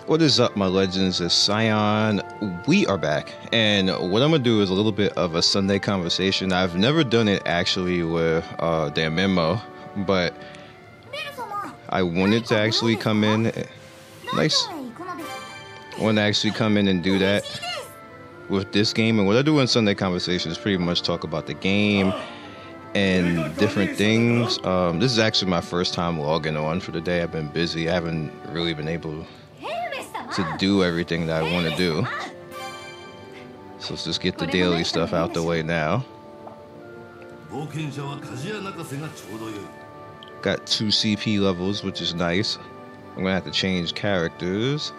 What is up, my legends? It's Scion. We are back, and what I'm gonna do is a little bit of a Sunday conversation. I've never done it actually with DanMachi, but I wanted to actually come in. Nice. I want to actually come in and do that with this game. And what I do in Sunday conversation is pretty much talk about the game and different things. This is actually my first time logging on for the day. I've been busy. I haven't really been able to do everything that I want to do. So let's just get the daily stuff out the way now. Got 2 CP levels, which is nice. I'm gonna have to change characters,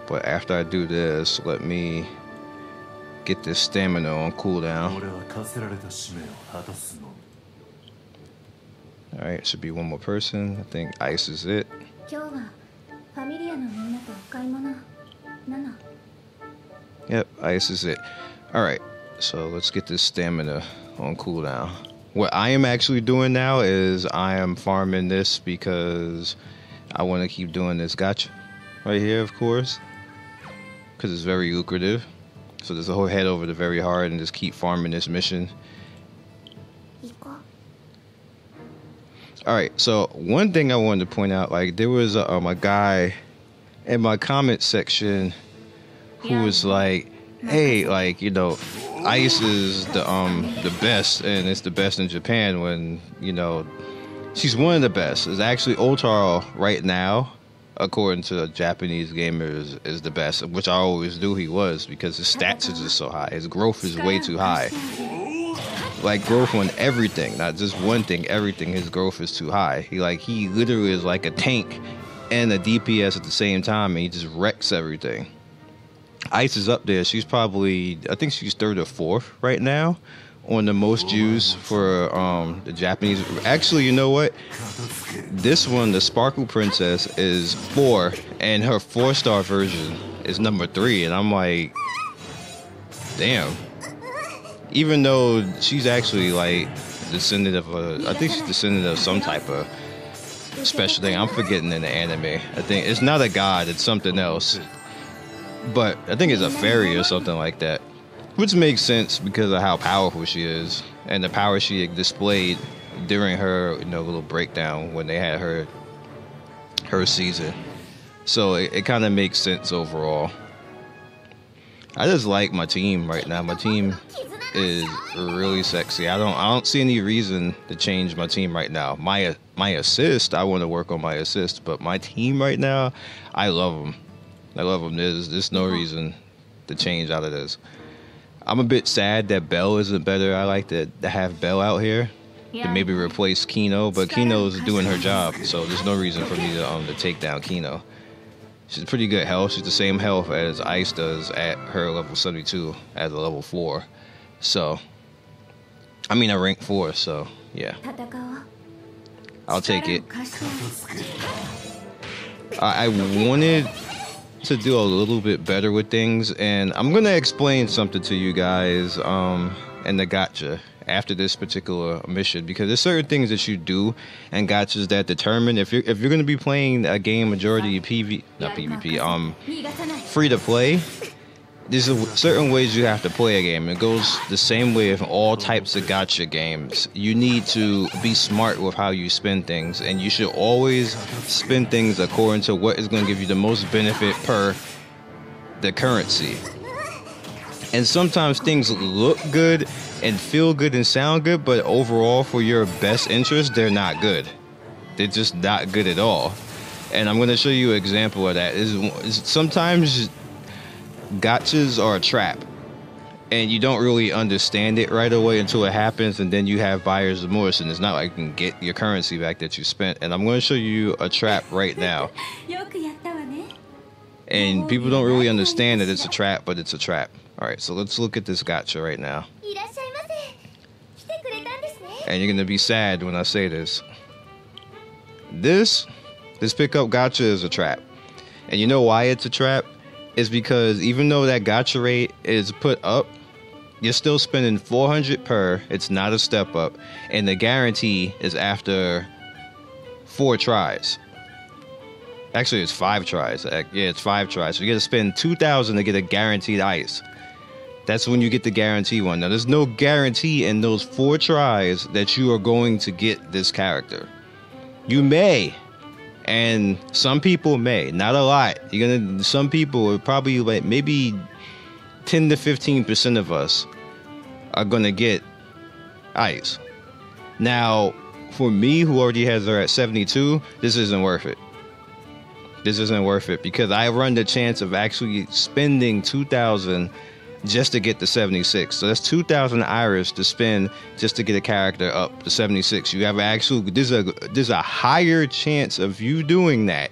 but after I do this, let me get this stamina on cooldown. Alright, should be one more person. I think Ice is it. Yep, Ice is it. Alright, so let's get this stamina on cooldown. What I am actually doing now is I am farming this because I want to keep doing this gacha right here, of course, because it's very lucrative. So there's a whole head over to very hard and just keep farming this mission. Alright, so one thing I wanted to point out, like there was a guy in my comment section who was like, hey, like, you know, Ice is the best, and it's the best in Japan, when, you know, she's one of the best. It's actually Otaro right now, according to the Japanese gamers, is the best, which I always knew he was, because his stats are just so high. His growth is way too high. Like growth on everything, not just one thing, everything. His growth is too high. He literally is like a tank and a DPS at the same time, and he just wrecks everything. Ice is up there. She's probably, I think she's 3rd or 4th right now on the most used for the Japanese. Actually, you know what? This one, the Sparkle Princess, is 4, and her 4-star version is number 3. And I'm like, damn. Even though she's actually like descendant of I think she's descendant of some type of special thing. I'm forgetting in the anime. I think it's not a god, it's something else. But I think it's a fairy or something like that, which makes sense because of how powerful she is and the power she displayed during her, you know, little breakdown when they had her season. So it kind of makes sense overall. I just like my team right now. My team is really sexy. I don't see any reason to change my team right now. My assist, I want to work on my assist, but my team right now, I love them. I love them. There's no reason to change out of this. I'm a bit sad that Belle isn't better. I like to have Belle out here to maybe replace Kino, but Kino's doing her job, so there's no reason for me to take down Kino. She's pretty good health. She's the same health as Ice does at her level 72 as a level 4. So, I mean a rank 4, so yeah. I'll take it. I wanted to do a little bit better with things, and I'm gonna explain something to you guys in the gacha after this particular mission, because there's certain things that you do and gachas that determine if you're gonna be playing a game majority free to play. There's certain ways you have to play a game. It goes the same way with all types of gacha games. You need to be smart with how you spend things, and you should always spend things according to what is going to give you the most benefit per the currency. And sometimes things look good and feel good and sound good, but overall for your best interest, they're not good. They're just not good at all. And I'm going to show you an example of that. Is sometimes gachas are a trap, and you don't really understand it right away until it happens, and then you have buyer's remorse, and it's not like you can get your currency back that you spent. And I'm going to show you a trap right now. And people don't really understand that it's a trap, but it's a trap. Alright, so let's look at this gacha right now. And you're going to be sad when I say this. This pickup gacha is a trap. And you know why it's a trap? Is because even though that gacha rate is put up, you're still spending 400 per. It's not a step up, and the guarantee is after 4 tries. Actually, it's 5 tries. Yeah, it's 5 tries. So you got to spend 2,000 to get a guaranteed ice. That's when you get the guarantee one. Now, there's no guarantee in those 4 tries that you are going to get this character. You may, and some people may, not a lot. Some people, probably like maybe 10 to 15% of us are gonna get ice. Now, for me, who already has her at 72, this isn't worth it. This isn't worth it because I run the chance of actually spending 2,000 just to get the 76. So that's 2,000 iris to spend just to get a character up to 76. You have actually there's a higher chance of you doing that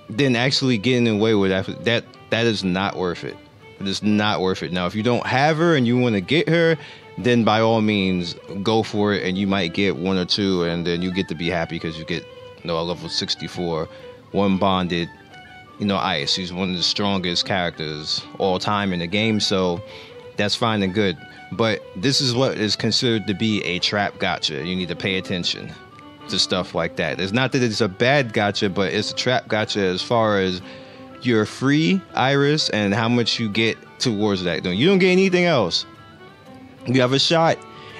than actually getting away with that. That is not worth it. It is not worth it. Now, if you don't have her and you want to get her, then by all means go for it, and you might get 1 or 2, and then you get to be happy because you get a level 64, 1 bonded. Ice. He's one of the strongest characters all time in the game, so that's fine and good. But this is what is considered to be a trap gacha. You need to pay attention to stuff like that. It's not that it's a bad gacha, but it's a trap gacha as far as your free iris and how much you get towards that. You don't get anything else. You have a shot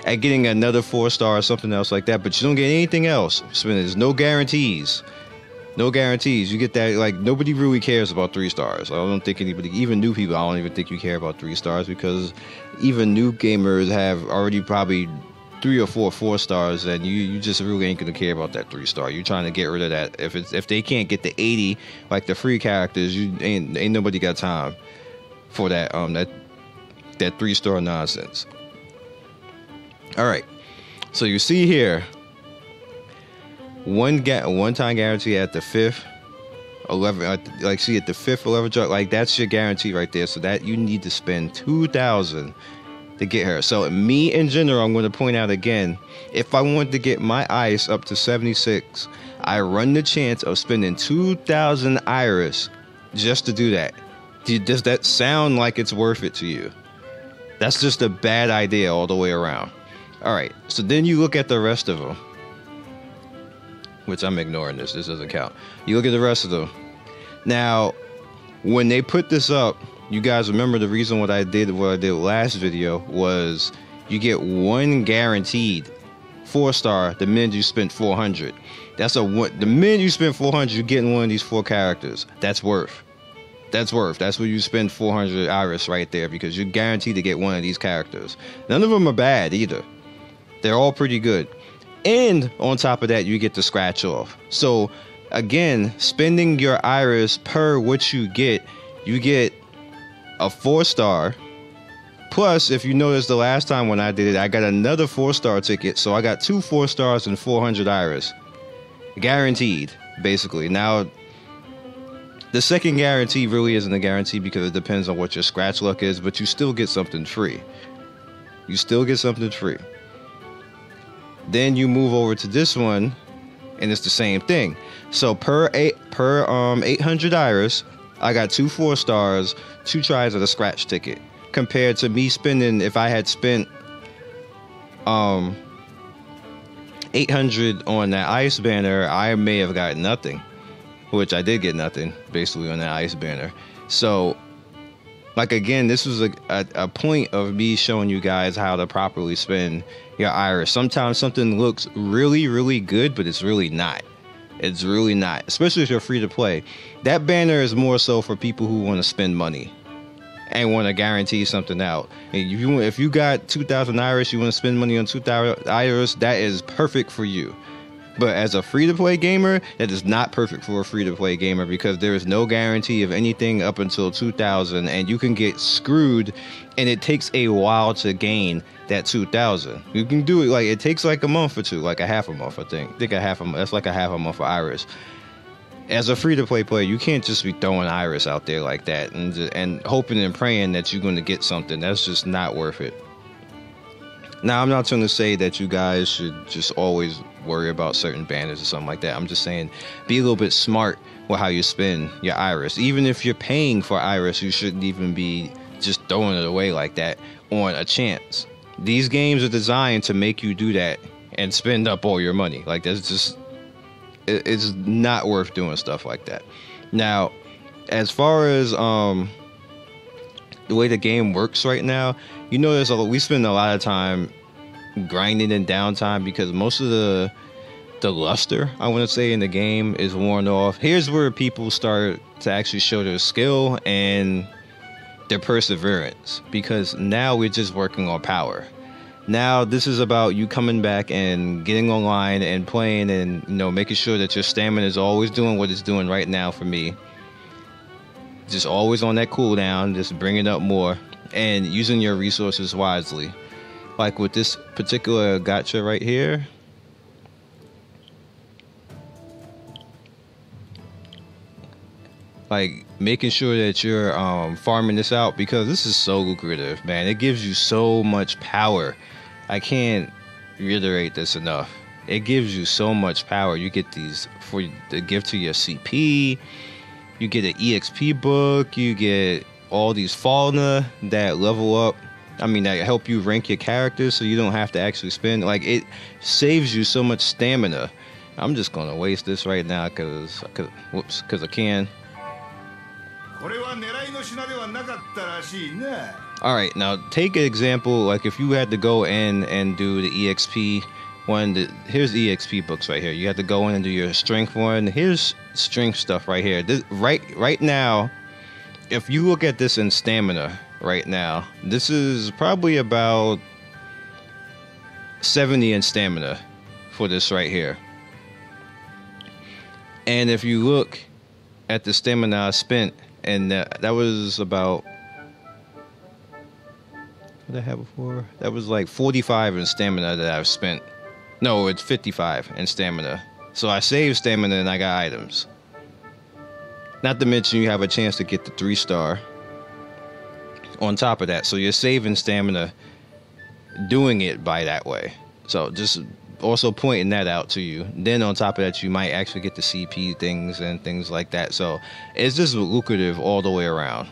at getting another 4-star or something else like that, but you don't get anything else. So there's no guarantees. No guarantees. You get that, like, nobody really cares about 3 stars. I don't think anybody, even new people, I don't even think you care about 3 stars, because even new gamers have already probably 3 or 4 stars, and you just really ain't gonna care about that 3-star. You're trying to get rid of that. If they can't get the 80 like the free characters, you ain't nobody got time for that 3-star nonsense. All right. So you see here, one time guarantee at the 5th 11, like, see, at the 5th 11th drop, like, that's your guarantee right there. So that you need to spend 2,000 to get her. So me in general, I'm going to point out again, if I want to get my ice up to 76, I run the chance of spending 2,000 iris just to do that. Does that sound like it's worth it to you? That's just a bad idea all the way around. All right, so then you look at the rest of them, which I'm ignoring this doesn't count. You look at the rest of them. Now, when they put this up, you guys remember the reason what I did last video was you get 1 guaranteed 4-star the minute you spent 400. The minute you spend 400, you're getting one of these 4 characters. That's worth. That's where you spend 400 iris right there, because you're guaranteed to get one of these characters. None of them are bad either. They're all pretty good. And on top of that, you get the scratch off. So again, spending your iris per what you get a 4-star. Plus, if you notice the last time when I did it, I got another 4-star ticket. So I got 2 4 stars and 400 iris. Guaranteed, basically. Now, the second guarantee really isn't a guarantee because it depends on what your scratch luck is, but you still get something free. Then you move over to this one, and it's the same thing. So per 800 iris, I got 2 4 stars, 2 tries of the scratch ticket. Compared to me spending, if I had spent 800 on that ice banner, I may have gotten nothing. Which I did get nothing, basically, on that ice banner. So, like, again, this was a point of me showing you guys how to properly spend your iris. Sometimes something looks really, really good, but it's really not. It's really not, especially if you're free to play. That banner is more so for people who want to spend money and want to guarantee something out. And if you got 2,000 iris, you want to spend money on 2,000 iris, that is perfect for you. But as a free-to-play gamer, that is not perfect for a free-to-play gamer, because there is no guarantee of anything up until 2,000, and you can get screwed, and it takes a while to gain that 2,000. You can do it, like, it takes like a month or two, like a half a month, I think. That's like a half a month for iris. As a free-to-play player, you can't just be throwing iris out there like that and hoping and praying that you're going to get something. That's just not worth it. Now, I'm not trying to say that you guys should just always worry about certain banners or something like that. I'm just saying, be a little bit smart with how you spend your iris. Even if you're paying for iris, you shouldn't even be just throwing it away like that on a chance. These games are designed to make you do that and spend up all your money. Like, that's just it's not worth doing stuff like that. Now, as far as the way the game works right now, you know, we spend a lot of time grinding in downtime because most of the luster, I want to say, in the game is worn off. Here's where people start to actually show their skill and their perseverance, because now we're just working on power. Now this is about you coming back and getting online and playing, and you know, making sure that your stamina is always doing what it's doing right now for me. Just always on that cooldown, just bringing up more and using your resources wisely. Like with this particular gacha right here, like making sure that you're farming this out, because this is so lucrative, man. It gives you so much power. I can't reiterate this enough. It gives you so much power. You get these for the gift to your CP. You get an EXP book. You get all these fauna that level up. I mean, that help you rank your characters, so you don't have to actually spend. Like, it saves you so much stamina. I'm just gonna waste this right now because I can. Alright, now take an example, like if you had to go in and do the EXP one, here's the EXP books right here. You have to go in and do your strength one. Here's strength stuff right here. This, right now, if you look at this in stamina right now, this is probably about 70 in stamina for this right here. And if you look at the stamina I spent, and that was about, what did I have before? That was like 45 in stamina that I've spent. No, it's 55 in stamina. So I saved stamina and I got items. Not to mention you have a chance to get the 3-star on top of that. So you're saving stamina doing it by that way. So just also pointing that out to you. Then on top of that, you might actually get the CP things and things like that. So it's just lucrative all the way around.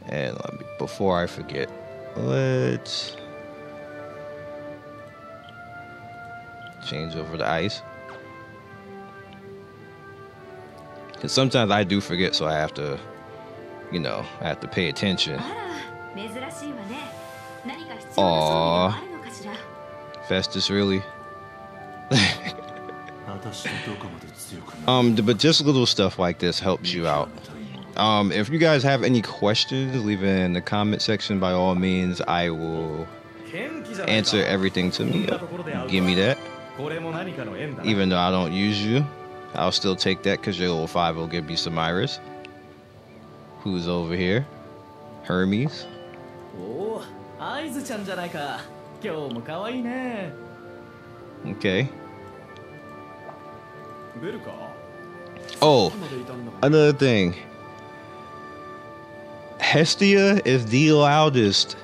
And before I forget, let's change over to ice. Because sometimes I do forget, so I have to, you know, I have to pay attention. Aww. Festus, really? But just little stuff like this helps you out. If you guys have any questions, leave it in the comment section. By all means, I will answer everything to me. Give me that. Even though I don't use you, I'll still take that because your level 5 will give me some Iris. Who's over here? Hermes. Okay. Oh, another thing. Hestia is the loudest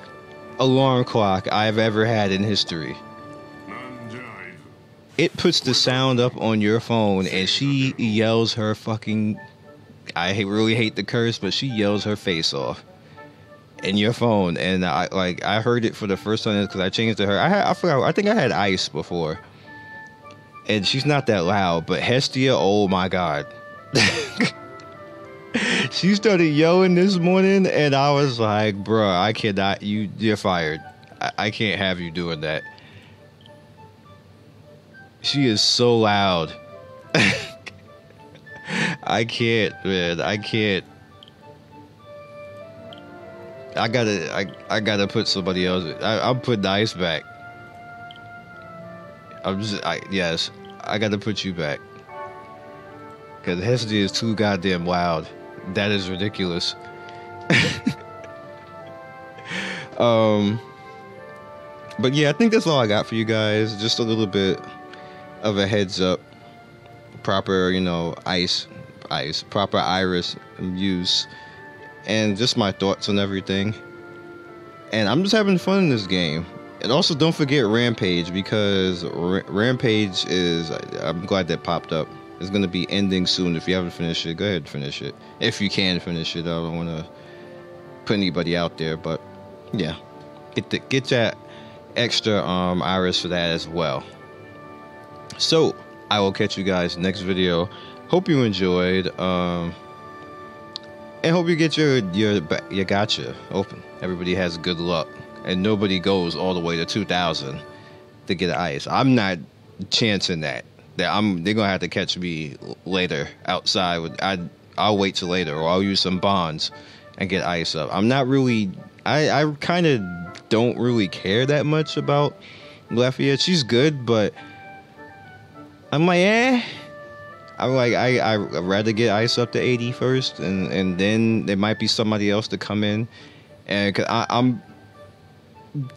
alarm clock I've ever had in history. It puts the sound up on your phone and she yells her fucking, I really hate the curse, but she yells her face off in your phone. And I heard it for the first time because I changed to her. I forgot, I think I had Ice before. And she's not that loud, but Hestia, oh my god. She started yelling this morning and I was like, bruh, I cannot, you're fired. I can't have you doing that. She is so loud. I can't, man. I can't. I gotta put somebody else. I'm putting Ice back. Yes, I gotta put you back. Cause Hestia is too goddamn loud. That is ridiculous. But yeah, I think that's all I got for you guys. Just a little bit of a heads up. Proper, you know, proper Iris use, and just my thoughts on everything. And I'm just having fun in this game. And also don't forget Rampage, because Rampage is, I'm glad that popped up. It's going to be ending soon. If you haven't finished it, go ahead and finish it. If you can finish it. I don't want to put anybody out there, but yeah. Get that extra Iris for that as well. So, I will catch you guys next video. Hope you enjoyed. And hope you get your gacha open. Everybody has good luck, and nobody goes all the way to 2,000 to get ice. I'm not chancing that. They're gonna have to catch me later outside. I'll wait till later, or I'll use some bonds and get ice up. I'm not really. I kind of don't really care that much about Lefia. She's good, but I'm like, I'm like, I'd rather get ice up to 80 first, and then there might be somebody else to come in. And cause I'm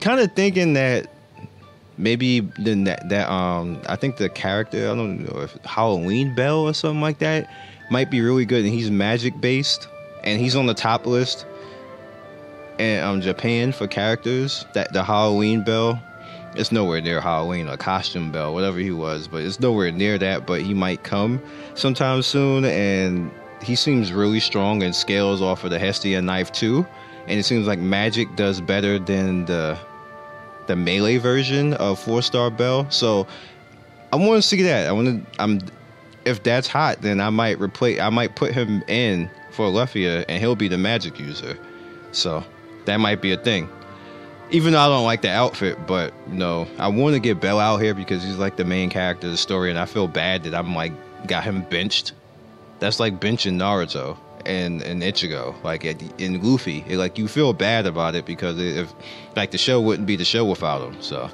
kind of thinking that maybe I think the character, I don't know, if Halloween Bell or something like that, might be really good, and he's magic based, and he's on the top list in Japan for characters. That the Halloween Bell, it's nowhere near Halloween or Costume Bell, whatever he was, but it's nowhere near that. But he might come sometime soon, and he seems really strong and scales off of the Hestia knife too. And it seems like magic does better than the melee version of 4-star Bell. So I want to see that. If that's hot, then I might put him in for Lefia, and he'll be the magic user. So that might be a thing. Even though I don't like the outfit, but I want to get Bell out here because he's like the main character of the story, and I feel bad that I'm like got him benched. That's like benching Naruto and Ichigo, like in Luffy. Like you feel bad about it because if like the show wouldn't be the show without him. So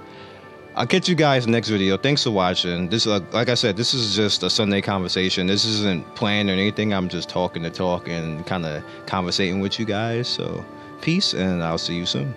I'll catch you guys next video. Thanks for watching. This, like I said, this is just a Sunday conversation. This isn't planned or anything. I'm just talking the talk and kind of conversating with you guys. So peace, and I'll see you soon.